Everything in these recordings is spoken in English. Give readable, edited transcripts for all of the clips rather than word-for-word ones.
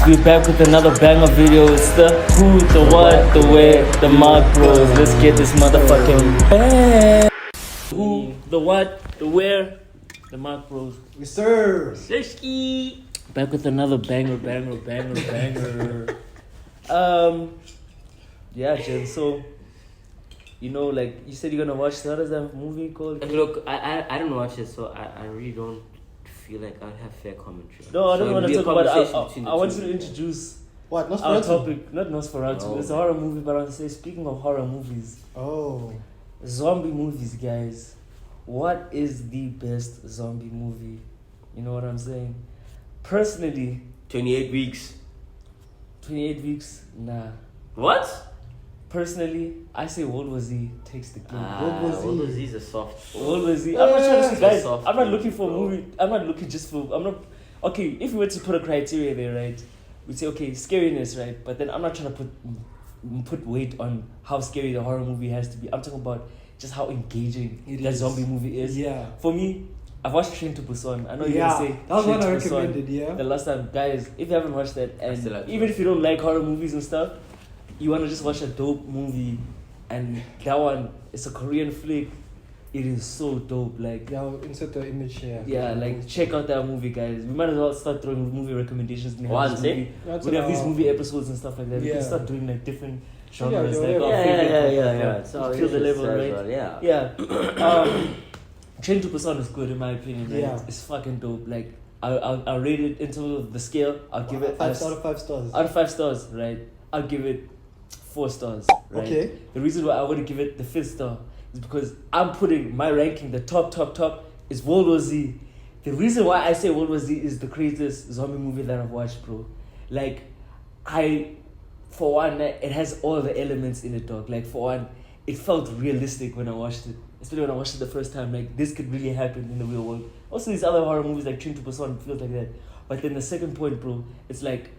we're back with another banger video. It's the who, the what, the where, the Mark Bros. Let's get this motherfucking bang. Who, the what, the where, the Mark Bros. Yes, sir. Sishki. Back with another banger. Yeah, Jen. So, you know, like you said, you're gonna watch. What is that movie called? Look, I don't watch it, so I really don't feel like I have fair commentary. No, I don't want to talk about it. I want you you to introduce What? our Nosferatu? topic. Not Nosferatu. No. It's a horror movie, but I want to say, speaking of horror movies, Oh. zombie movies, guys. What is the best zombie movie? You know what I'm saying? Personally, 28 weeks. 28 weeks, nah. What? Personally, I say World War Z takes the game. World War Z. World War Z is a soft. World War Z. I'm not trying to, guys. soft, I'm not looking for a bro. movie. I'm not looking just for. I'm not. Okay, if we were to put a criteria there, right? We'd say okay, scariness, right? But then I'm not trying to put weight on how scary the horror movie has to be. I'm talking about just how engaging that zombie movie is. Yeah. For me, I've watched Train to Busan. I know you're Yeah, gonna say that was Train one I to Busan recommended, yeah. the last time, guys. If you haven't watched that, and still like even if you don't like horror movies and stuff, you wanna just watch a dope movie, and that one, it's a Korean flick. It is so dope. Like, Yeah, I'll insert the image here. yeah, like check out that movie, guys. We might as well start throwing movie recommendations. We have Once, this movie- That's we have these enough. movie episodes and stuff like that. We Yeah. can start doing like different Yeah, genres. yeah, like yeah. our favorite- Yeah. So Feel the level, right? Yeah. Yeah. Train to Busan is good in my opinion. Right? Yeah. It's fucking dope. Like I'll rate it into the scale. I'll give it Five out of 5 stars. out of 5 stars. Right. I'll give it 4 stars. Right? Okay. The reason why I wouldn't give it the 5th star is because I'm putting my ranking. The top is World War Z. The reason why I say World War Z is the greatest zombie movie that I've watched, bro. Like, for one, it has all the elements in it, dog. Like, for one, it felt realistic when I watched it. Especially when I watched it the first time. Like, this could really happen in the real world. Also, these other horror movies like Train to Busan feels like that. But then the second point, bro, it's like,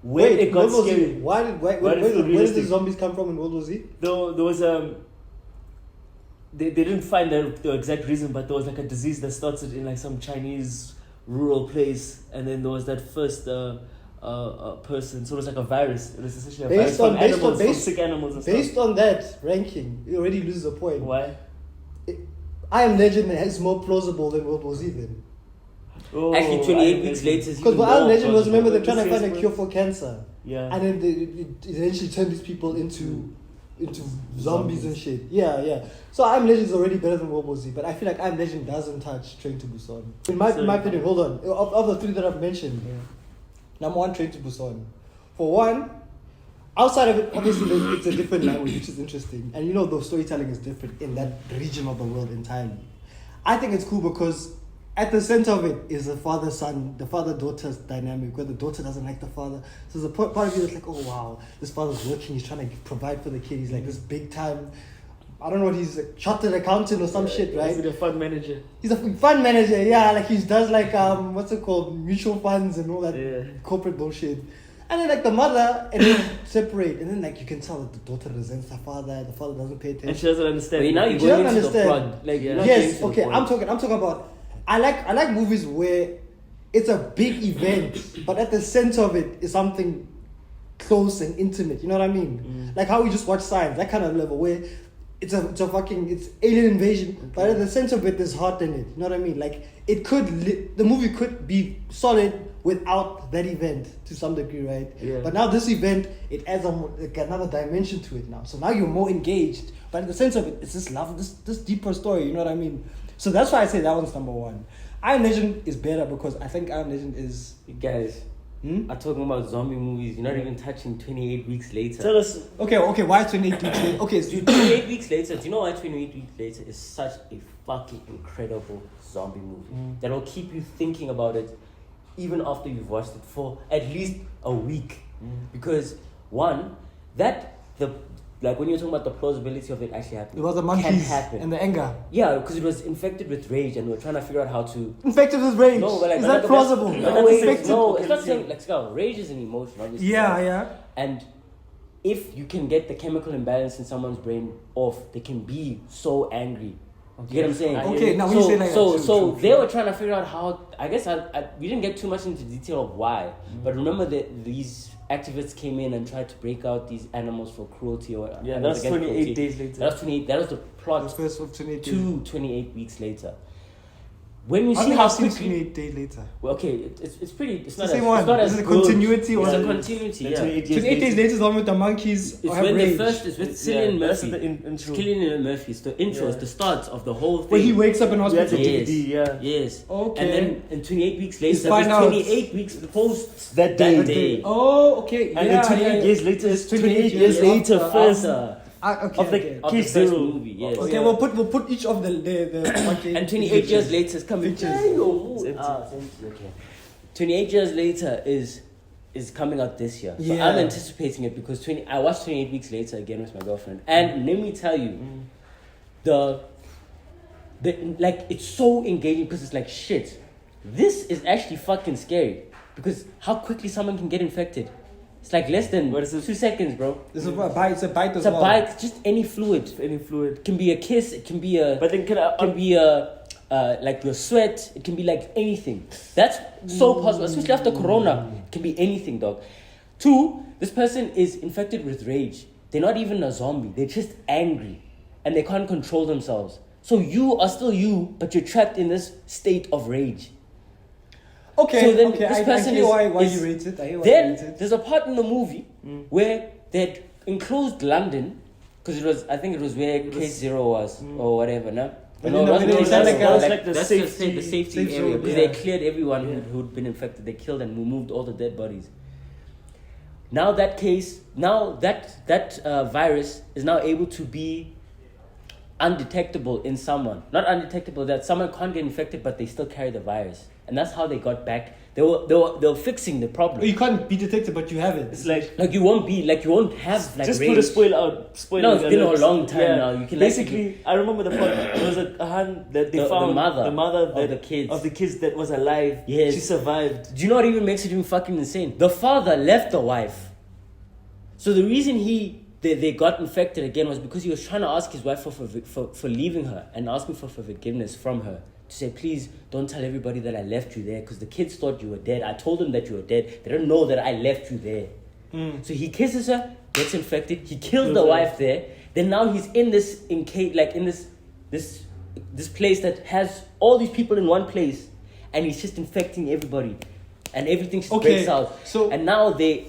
when Wait, it got World War Z. scary. Why did Why where did it feel did the realistic? zombies come from in World War Z? There was they didn't find the exact reason, but there was like a disease that started in like some Chinese rural place, and then there was that first person. So it was like a virus. It was essentially a virus from animals, from sick animals and Based stuff. on that ranking, you already lose a point. Why? I Am Legend is more plausible than World War Z then. Oh, Actually, 28 I weeks imagine. later is Because even I Am more Legend was, remember, they're plausible. trying to find a This cure is- for cancer. Yeah. And then it eventually turned these people into zombies and shit. Yeah. So I Am Legend is already better than World War Z, but I feel like I Am Legend doesn't touch Train to Busan. In my opinion, hold on. Of the 3 that I've mentioned, number 1, Train to Busan. For one, outside of it, obviously it's a different language, which is interesting. And you know the storytelling is different in that region of the world entirely. I think it's cool because at the center of it is the father-daughter's dynamic, where the daughter doesn't like the father. So there's a part of you that's like, oh wow, this father's working, he's trying to provide for the kid, he's like this big time, I don't know what he's, a chartered accountant or some shit, right? He's a fund manager. He's a fund manager, yeah, like he does like, what's it called, mutual funds and all that corporate bullshit. And then like the mother and then separate, and then like you can tell that the daughter resents her father, the father doesn't pay attention. And she doesn't understand. Wait, now you're She going doesn't into the understand. front. Like, you're not Yes, getting to the okay, point. I'm talking about I like movies where it's a big event, but at the center of it is something close and intimate. You know what I mean? Like how we just watch Science, that kind of level where it's alien invasion, but at the center of it there's heart in it. You know what I mean? Like the movie could be solid without that event to some degree, right? Yeah. But now this event, it adds another dimension to it now. So now you're more engaged. But in the sense of it, it's this love, this deeper story. You know what I mean? So that's why I say that one's number 1. I Am Legend is better because I think I Am Legend is. You guys are talking about zombie movies. You're not even touching 28 weeks later. Tell us. Okay. Why 28 weeks later? Okay. So Dude, 28 weeks later, do you know why 28 weeks later is such a fucking incredible zombie movie that'll keep you thinking about it even after you've watched it for at least a week? Because one, like when you're talking about the plausibility of it actually happening, it was the can monkeys happen. and the anger. Yeah, because it was infected with rage, and we were trying to figure out how to. Infected with rage. No, but like, is but that like, plausible? No, Infected- it's not saying like Scout. Rage is an emotion, obviously. Yeah, right? yeah. And if you can get the chemical imbalance in someone's brain off, they can be so angry You get what I'm saying? Okay, now when you say like so that, true. they were trying to figure out how. I guess we didn't get too much into detail of why, but remember that these activists came in and tried to break out these animals for cruelty or Yeah, that's 28 days later. That was 28. That was the plot. The first of 28 days. 28 weeks later. When you I see think how I've seen quickly. 28 days later. Well, okay, it's pretty. It's It's not the same as, one. It's not Is as it a good. continuity or It's a is it- continuity. The Yeah. 28 days later is the one with the monkeys. It's have when rage. the first is with Cillian that's Murphy. the intro. Cillian Murphy. It's the intro. Yeah. It's the start of the whole thing. Where he wakes up in Yeah, hospital. the Yes. DVD, yeah. Yes. Okay. And then in 28 weeks He's later, find it's out. 28 weeks post That that day. day. Oh, okay. And yeah, then 28 yeah. years later, It's it's 28 years years later, after- first After Okay, of the okay. of Case the first Zero. movie, yes. Okay, Yeah. we'll put each of the And 28 years later is coming. Pictures. It's empty. okay. 28 years later is coming out this year. So Yeah. I'm anticipating it because I watched 28 weeks later again with my girlfriend. And let me tell you, the like it's so engaging because it's like shit. This is actually fucking scary because how quickly someone can get infected. It's like less than What is it? 2 seconds, bro. It's a bite. It's a bite as It's a well. bite, just any fluid. any fluid. It can be a kiss. It can be a. But then can It can be like your sweat. It can be like anything. That's so possible, especially after Corona. It can be anything, dog. 2, this person is infected with rage. They're not even a zombie. They're just angry, and they can't control themselves. So you are still you, but you're trapped in this state of rage. Okay, So then okay. this I person hear why is- you rate it. I hear why you Then rate it. there's a part in the movie where they'd enclosed London because I think it was where Case Zero was or whatever, no? But No, in the- it wasn't- but it it's not was- like it was a- like the that's safety, the safety safe area zone, because yeah. they cleared everyone who'd been infected. They killed and removed all the dead bodies. Now that virus is now able to be undetectable in someone. Not undetectable, that someone can't get infected, but they still carry the virus, and that's how they got back. They were fixing the problem. You can't be detected, but you have it. It's like Like you won't have like just rage. put a spoil out. Spoiler No, it's been a alert. long time now. You can basically. I remember the part. There was a hand that they The found. mother of of the kids. of the kids that was alive. Yes. she survived. Do you know what even makes it even fucking insane? The father left the wife. So the reason they got infected again was because he was trying to ask his wife for leaving her and asking for forgiveness from her. To say, please don't tell everybody that I left you there because the kids thought you were dead. I told them that you were dead. They don't know that I left you there. So he kisses her, gets infected. He kills the wife there. Then now he's in this this place that has all these people in one place, and he's just infecting everybody, and everything just Okay, breaks out. so- And now the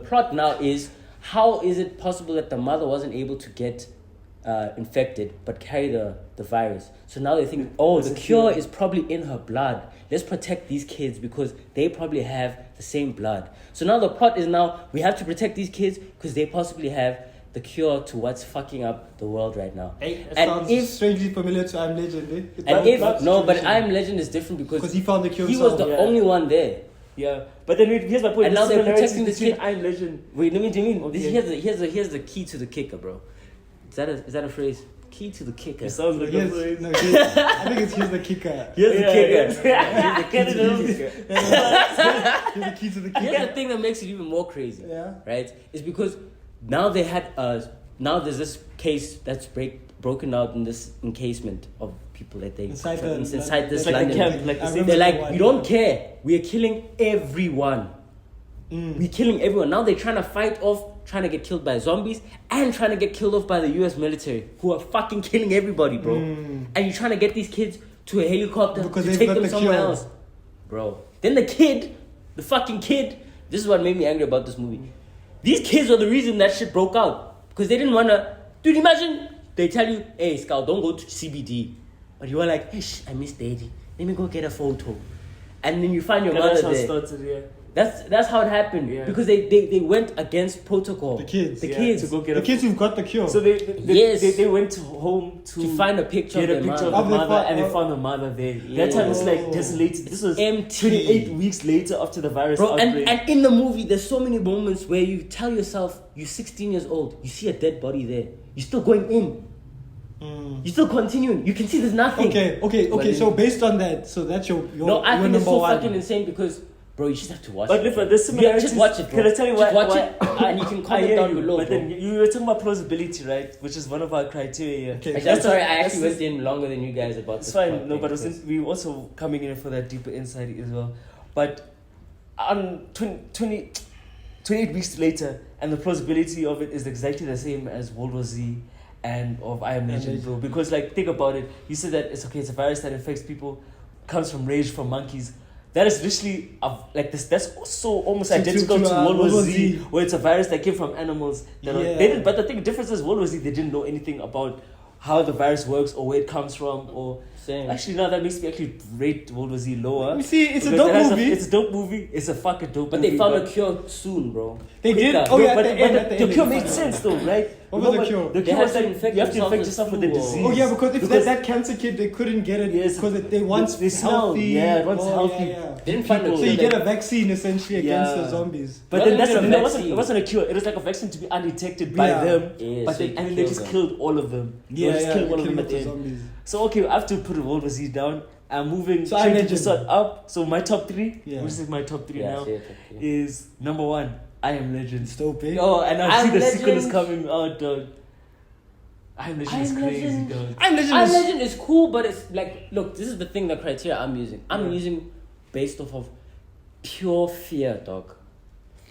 plot now is how is it possible that the mother wasn't able to get infected but carry the virus? So now they think, oh, the cure is probably in her blood. Let's protect these kids because they probably have the same blood. So now the plot is now we have to protect these kids because they possibly have the cure to what's fucking up the world right now. It And sounds if strangely familiar to I'm Legend. Eh? and if That's no, but tradition. I'm Legend is different because because he found the cure he was himself. the Yeah. only one there. Yeah, but then here's my point. And now This they're is the protecting narrative this between kid. I'm Legend. Wait, let me Okay. here's the key to the kicker, bro. Is that a phrase? Key to the kicker. It sounds like a Yes, phrase. no, I think it's here's the kicker. Here's the Yeah, kicker. yeah. Here's the key to the kicker. Here's the key to the Here's kicker. the thing that makes it even more crazy. Yeah. Right? Is because now they had now there's this case that's broken out in this encasement of people that they Inside this It's like a London. camp, like the I same. remember They're like, one, we don't yeah. care. We are killing everyone. We're killing everyone. Now they're trying to fight off, trying to get killed by zombies, and trying to get killed off by the US military, who are fucking killing everybody, bro. And you're trying to get these kids to a helicopter Because to they've take got them the somewhere cure. else. Bro. Then the fucking kid, this is what made me angry about this movie. These kids are the reason that shit broke out. Because they didn't want to... Dude, imagine they tell you, hey, Scout, don't go to CBD. But you are like, hey, I miss daddy. Let me go get a photo. And then you find your Yeah, mother that's how it there. started, yeah. That's how it happened. Yeah. Because they went against protocol. The kids. The Yeah, kids. to go get The a kids who've got the cure. So they Yes. they went home To find a picture get of a their picture of mother. the Of the mother, and fa- they found the mother there. Yeah. That time it's like desolated. This was Empty. 28 weeks later after the virus Bro, outbreak. and in the movie, there's so many moments where you tell yourself, you're 16 years old, you see a dead body there. You're still going in. You're still continuing. You can see there's nothing. Okay. So based on that, so that's your No, I your think it's number so one. fucking insane because Bro, you just have to watch But it. listen, there's similarities. Just watch it, bro. Can I tell you Just why? watch it, and you can comment hear down you, below, But bro. then you were talking about plausibility, right? Which is one of our criteria here. Okay. Actually, I'm sorry, I that's actually went in longer than you guys about It's this. fine, part no, thing, but because- we were also coming in for that deeper insight as well. But on 28 weeks later, and the plausibility of it is exactly the same as World War Z and of I Am Legend, bro. Because, like, think about it. You said that it's okay, it's a virus that infects people, comes from rage from monkeys. That is literally like this. That's also almost identical to World War Z, where it's a virus that came from animals. That Yeah. they didn't, but the difference is World War Z, they didn't know anything about how the virus works or where it comes from. Or Same. actually, now that makes me actually rate World War Z lower. You see, it's a because dope it has movie. it's a dope movie. It's a fucking dope But movie. they found a cure soon, bro. They did? Quicker. Oh, yeah, but, at the end, the cure they made found sense though, right? What was the Remember, cure? The They cure had was to like infect you have to themselves infect with yourself with the flu or- disease. Oh yeah, because if Because- that cancer kid, they couldn't get it Yes, because they want they smell, healthy. yeah, it wants oh, healthy. Yeah, yeah. They didn't find a people. So cure. you get a vaccine essentially against Yeah. the zombies. But Not then even a it vaccine. wasn't a cure. It was like a vaccine to be undetected by Yeah. them. Yeah, But so they, you and then can they kill just them. killed all of them. Yeah, They just yeah, killed all of killing them off at the the end. zombies. So okay, I have to put World War Z down. I'm moving So Train to Legend. Busan up. So my top three, Yeah. which is my top three Yeah, now, see it, okay. is number one, I Am Legend. It's dope, eh? Oh, and I I see Am the sequel is Legend. coming out, dog. I Am Legend I is Am crazy, Legend. dog. I'm Legend. I'm is- Legend is cool, but it's like, look, this is the thing, the criteria I'm using. I'm Yeah. using based off of pure fear, dog.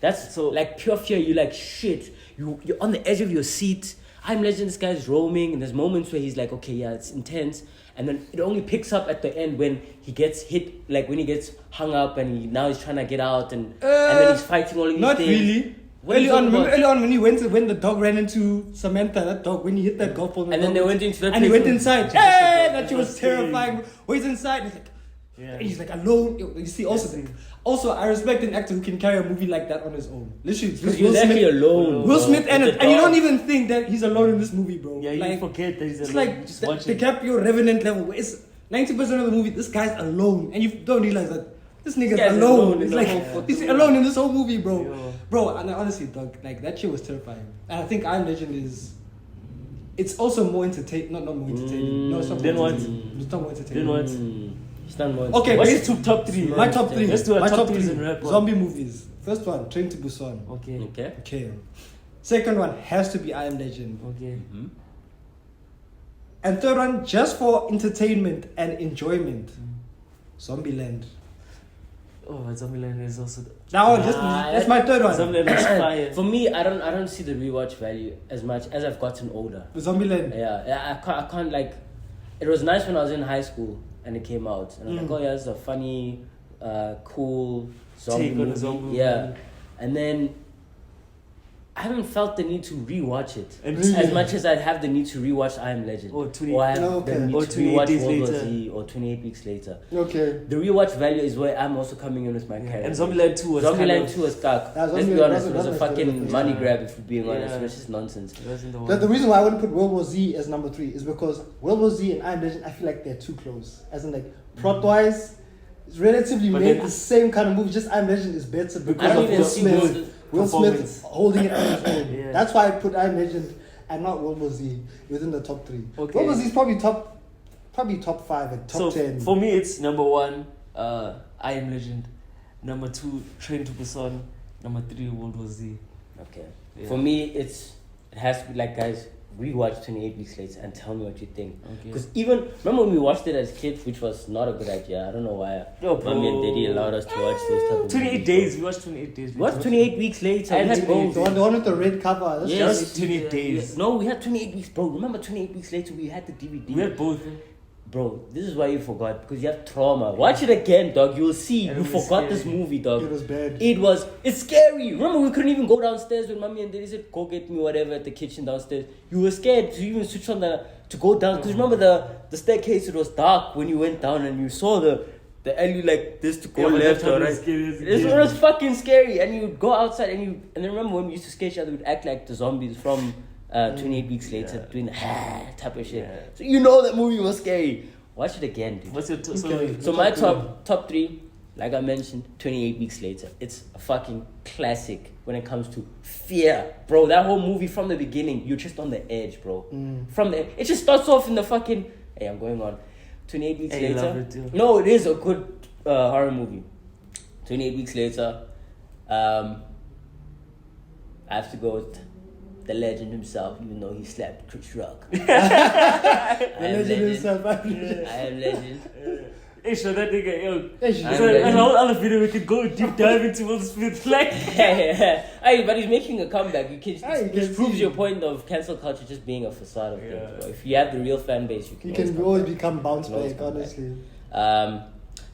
That's So- like pure fear. You like shit. You're on the edge of your seat. I'm Legend. This guy's roaming, and there's moments where he's like, okay, yeah, it's intense, and then it only picks up at the end when he gets hit, like when he gets hung up, and now he's trying to get out, and then he's fighting all of these Not things. really. What are you talking about? Early on, when the dog ran into Samantha, that dog, when he hit that golf ball, And then they went into that and he place went with- inside. That Hey, was that shit was scary. terrifying. When he's inside, he's like, Yeah. and he's like alone. You see, also, I respect an actor who can carry a movie like that on his own. Literally, Because he was actually alone. Will Smith, and With the you don't dog. even think that he's alone in this movie, bro. Yeah, you like, forget that he's it's alone. like Just the watch it. DiCaprio Revenant level. Where it's 90% of the movie. This guy's alone, and you don't realize that this nigga's guy's alone. alone in He's the like whole fucking he's movie. alone in this whole movie, bro. Yeah. Bro, and honestly, dog, like that shit was terrifying. And I think Iron Legend is. It's also more entertaining. Not more entertaining. No, it's not. Then more what? entertaining. It's not more entertaining. Then what? He's done more. Okay, What's based- your top three? My top three. Let's do a My top top threes three. and wrap up. Zombie movies. First one, Train to Busan. Okay. Okay. Okay. Second one has to be I Am Legend. Okay. Hmm? And third one, just for entertainment and enjoyment, Zombieland. Oh, Zombieland is also. That one, Nah, that's my third one. Zombieland is fire. For me, I don't see the rewatch value as much as I've gotten older. Zombieland. Yeah, I can't like. It was nice when I was in high school and it came out, and I was like, oh yeah, it's a funny, cool zombie Take on a movie. zombie Yeah, movie. and then I haven't felt the need to rewatch it And as much as I'd have the need to rewatch I Am Legend, Or 20 I have Oh, okay. the need Or to 28 rewatch days World War later. Z or 28 weeks later. Okay. The rewatch value is where I'm also coming in with my character. And Zombieland 2 was kind Zombieland of, 2 was stuck. Yeah, Let's be Zombieland honest, it was a wasn't fucking good. money Yeah. grab if we're being honest. Yeah. It was just nonsense. It wasn't the The one. reason why I wouldn't put World War Z as number 3 is because World War Z and I Am Legend, I feel like they're too close. As in, like, plot wise, it's relatively But made then- the same kind of movie. Just I Am Legend is better I because don't of even Will see Smith. Will Smith performance. holding it on his own. Yeah. That's why I put I Am Legend and not World War Z within the top 3. Okay. World War Z is probably top 5 and top So 10. for me, it's number one, I Am Legend. Number 2, Train to Busan. Number 3, World War Z. Okay. Yeah. For me, it has to be like, guys, rewatch 28 Weeks Later and tell me what you think. Okay. Because even remember when we watched it as kids, which was not a good idea. I don't know why. Yo, bro. Mommy and Daddy allowed us to watch those type of 28 movies, days. We watched 28 days. bro. What? 28 weeks later. I we had had both. both. the one with the red cover. That's Yes. just- 28 days. No, we had 28 weeks, bro. Remember 28 weeks later, we had the DVD. We had both. Bro, this is why you forgot, because you have trauma. Watch it again, dog. You will see. And You it was forgot scary. this movie, dog. It was bad. It's scary. Remember, we couldn't even go downstairs when mommy and daddy said, go get me whatever at the kitchen downstairs. You were scared to even switch on to go down. Because remember the staircase, it was dark when you went down and you saw the alley like this to go Yeah, but left that or was right. scary as a It kid. was fucking scary. And you'd go outside and then remember when we used to scare each other, we'd act like the zombies from 28 weeks later, Yeah. doing type of shit. Yeah. So you know that movie was scary. Watch it again, dude. What's your Okay. So my top 3, like I mentioned, 28 Weeks Later. It's a fucking classic when it comes to fear, bro. That whole movie from the beginning, you're just on the edge, bro. It just starts off in the fucking. Hey, I'm going on. 28 Weeks Hey, you Later. love it too. No, it is a good horror movie. 28 weeks later, I have to go with the legend himself, even though he slapped Chris Rock. The legend himself. I am legend. Hey, show that nigga, yo. Hey, she- I'm So, ready. and a whole other video we could go deep dive into Will Smith. Like, Hey, but he's making a comeback. You can, Hey, you which can proves see. your point of cancel culture just being a facade of things. Yeah. Bro. If you have the real fan base, you can. You can come always back. become bounce You can always back, come back. honestly.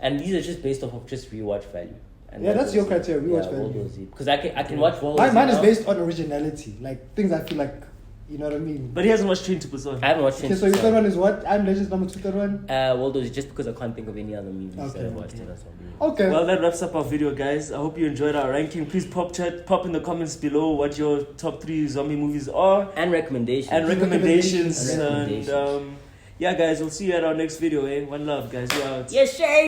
And these are just based off of just rewatch value. And Yeah, World that's War your Z. criteria, rewatch yeah, value. World War Z. Because I can watch World War Z Mine is now. based on originality, like things I feel like, you know what I mean. but he hasn't watched Train to Busan. I haven't watched Okay, so your third one is what? I'm Legends number 2, third one. World War Z just because I can't think of any other movies Okay, that I've watched. okay. That's all. Okay. Well, that wraps up our video, guys. I hope you enjoyed our ranking. Please pop in the comments below what your top 3 zombie movies are And recommendations. and recommendations. And recommendations. And yeah, guys, we'll see you at our next video. One love, guys. We out. Yes, Shay!